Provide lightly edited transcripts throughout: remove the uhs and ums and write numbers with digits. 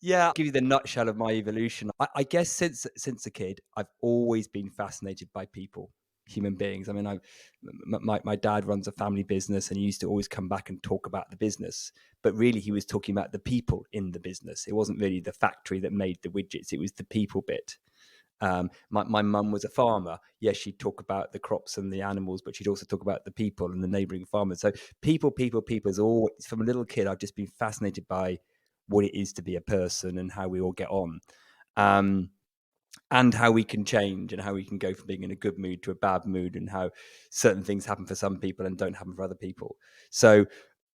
Yeah, I'll give you the nutshell of my evolution. I guess since a kid, I've always been fascinated by people, human beings. I mean, my dad runs a family business, and he used to always come back and talk about the business, but really he was talking about the people in the business. It wasn't really the factory that made the widgets; it was the people bit. My mum was a farmer. Yes, she'd talk about the crops and the animals, but she'd also talk about the people and the neighbouring farmers. So people is all, from a little kid, I've just been fascinated by what it is to be a person and how we all get on. And how we can change and how we can go from being in a good mood to a bad mood, and how certain things happen for some people and don't happen for other people. So,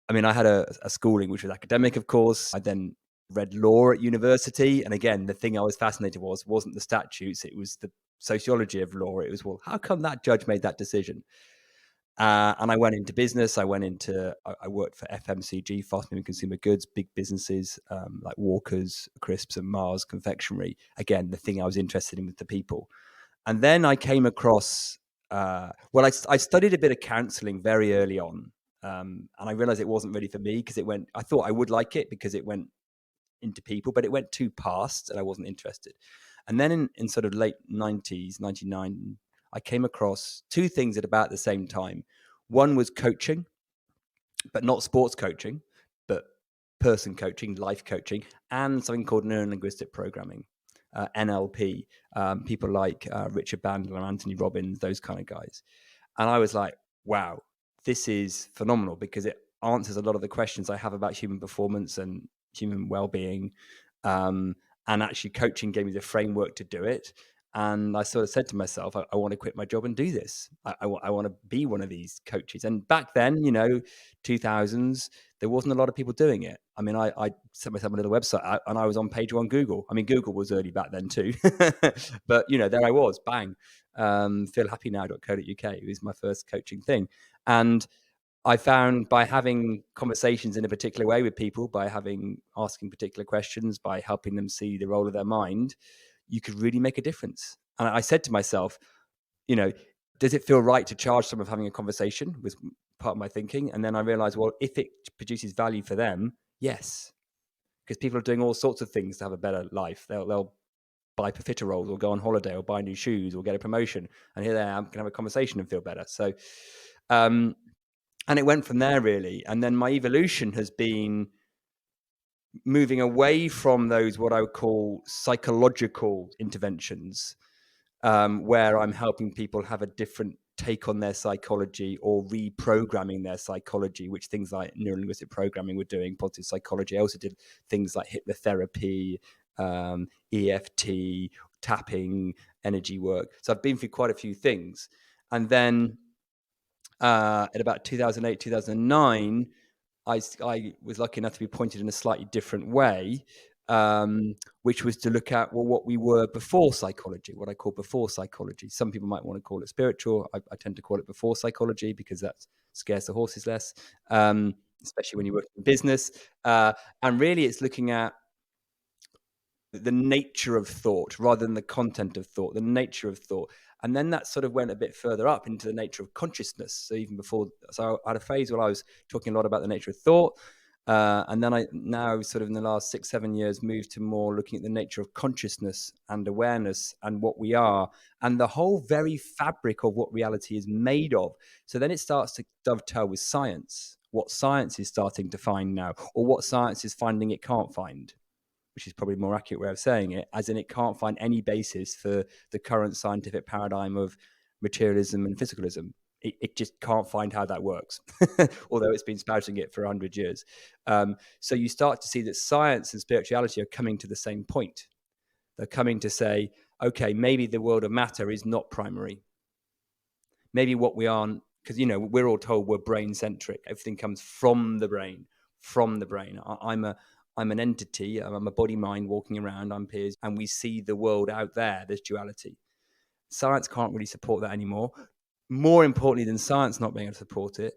I mean, I had a schooling which was academic, of course. I then read law at university. And again, the thing I was fascinated wasn't the statutes, it was the sociology of law. It was, well, how come that judge made that decision? And I went into business. I worked for FMCG, fast moving consumer goods, big businesses like Walker's, Crisps, and Mars Confectionery. Again, the thing I was interested in was the people. And then I came across, I studied a bit of counseling very early on. And I realized it wasn't really for me, because I thought I would like it because it went into people, but it went too past and I wasn't interested. And then in sort of late 90s, 99, I came across two things at about the same time. One was coaching, but not sports coaching, but person coaching, life coaching, and something called neuro-linguistic programming, NLP. People like Richard Bandler, Anthony Robbins, those kind of guys. And I was like, wow, this is phenomenal, because it answers a lot of the questions I have about human performance and human well-being. And actually coaching gave me the framework to do it. And I sort of said to myself, I want to quit my job and do this. I want to be one of these coaches. And back then, 2000s, there wasn't a lot of people doing it. I mean, I set myself a little website out, and I was on page one Google. I mean, Google was early back then too. But, there I was, bang. Feelhappynow.co.uk. It was my first coaching thing. And I found, by having conversations in a particular way with people, by asking particular questions, by helping them see the role of their mind, you could really make a difference. And I said to myself, does it feel right to charge someone for having a conversation? Was part of my thinking. And then I realized, well, if it produces value for them, yes, because people are doing all sorts of things to have a better life. They'll buy profiteroles, or go on holiday, or buy new shoes, or get a promotion, and here they are, can have a conversation and feel better. So, and it went from there, really. And then my evolution has been moving away from those, what I would call psychological interventions, where I'm helping people have a different take on their psychology, or reprogramming their psychology, which things like neurolinguistic programming were doing, positive psychology. I also did things like hypnotherapy, EFT, tapping, energy work. So I've been through quite a few things. And then at about 2008, 2009, I was lucky enough to be pointed in a slightly different way, which was to look at, well, what we were before psychology, what I call before psychology. Some people might want to call it spiritual. I tend to call it before psychology, because that scares the horses less, especially when you work in business. And really, it's looking at the nature of thought rather than the content of thought, the nature of thought. And then that sort of went a bit further up into the nature of consciousness. So even before, so I had a phase where I was talking a lot about the nature of thought. And then I now sort of in the last 6-7 years moved to more looking at the nature of consciousness and awareness and what we are, and the whole very fabric of what reality is made of. So then it starts to dovetail with science, what science is starting to find now, or what science is finding it can't find, which is probably a more accurate way of saying it, as in it can't find any basis for the current scientific paradigm of materialism and physicalism. It just can't find how that works, although it's been spouting it for 100 years. So you start to see that science and spirituality are coming to the same point. They're coming to say, okay, maybe the world of matter is not primary. Maybe what we are, because, we're all told we're brain-centric. Everything comes from the brain, I'm an entity, I'm a body mind walking around, I'm Piers, and we see the world out there. There's duality. Science can't really support that anymore. More importantly than science not being able to support it,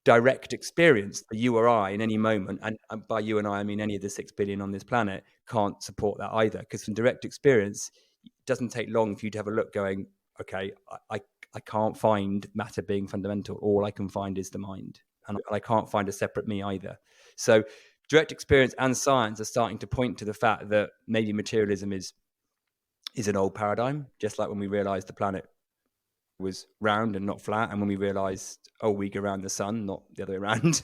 direct experience, the you or I in any moment, and by you and I mean any of the 6 billion on this planet, can't support that either. Because from direct experience, it doesn't take long for you to have a look going, okay, I can't find matter being fundamental. All I can find is the mind. And I can't find a separate me either. So direct experience and science are starting to point to the fact that maybe materialism is an old paradigm, just like when we realized the planet was round and not flat, and when we realized, oh, we go around the sun, not the other way around.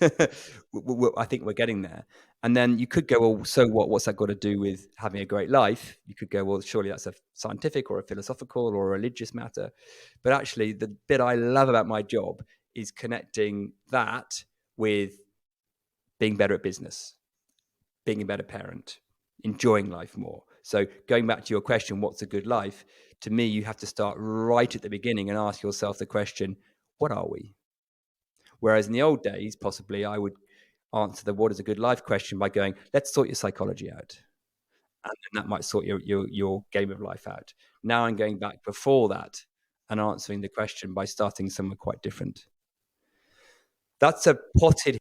I think we're getting there. And then you could go, well, so what? What's that got to do with having a great life? You could go, well, surely that's a scientific or a philosophical or a religious matter. But actually, the bit I love about my job is connecting that with being better at business, being a better parent, enjoying life more. So going back to your question, what's a good life? To me, you have to start right at the beginning and ask yourself the question, what are we? Whereas in the old days, possibly I would answer the what is a good life question by going, let's sort your psychology out. And then that might sort your game of life out. Now I'm going back before that and answering the question by starting somewhere quite different. That's a potted